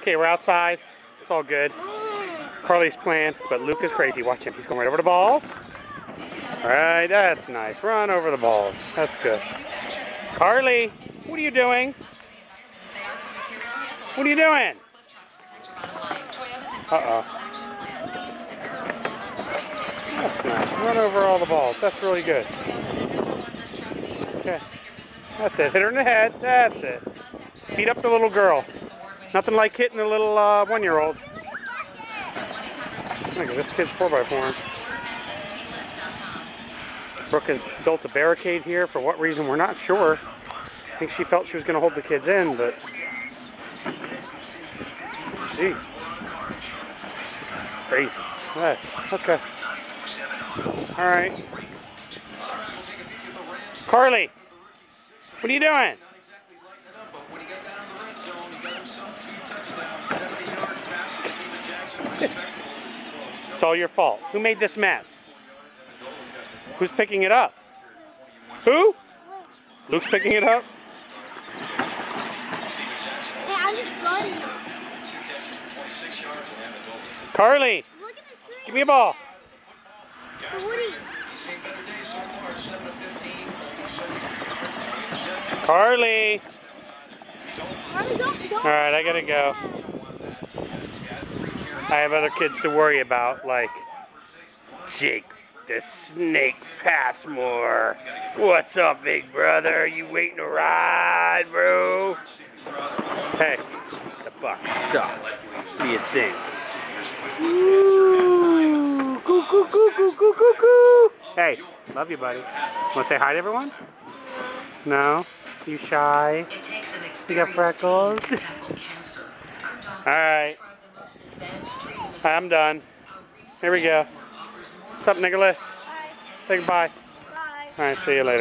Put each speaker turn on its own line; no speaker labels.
Okay, we're outside. It's all good. Carly's playing, but Luke is crazy. Watch him. He's going right over the balls. All right, that's nice. Run over the balls. That's good. Carly, what are you doing? What are you doing? Uh-oh. That's nice. Run over all the balls. That's really good. Okay. That's it. Hit her in the head. That's it. Beat up the little girl. Nothing like hitting a little 1-year-old. Look at this kid's 4x4. Brooke has built a barricade here. For what reason, we're not sure. I think she felt she was going to hold the kids in, but... Gee. Crazy. That's okay. All right. Carly, what are you doing? It's all your fault. Who made this mess? Who's picking it up? Who? Luke's picking it up? Carly, give me a ball. Carly. All right, I gotta go. I have other kids to worry about, like Jake the Snake Passmore. What's up, big brother? You waiting to ride, bro? Hey, the buck stop. What do you think? Ooh, coo, coo, coo, coo, coo, coo, coo. Hey, love you, buddy. Want to say hi to everyone? No? You shy? You got freckles? Alright. I'm done. Here we go. What's up, Nicholas? Say goodbye. Bye. Alright, see you later.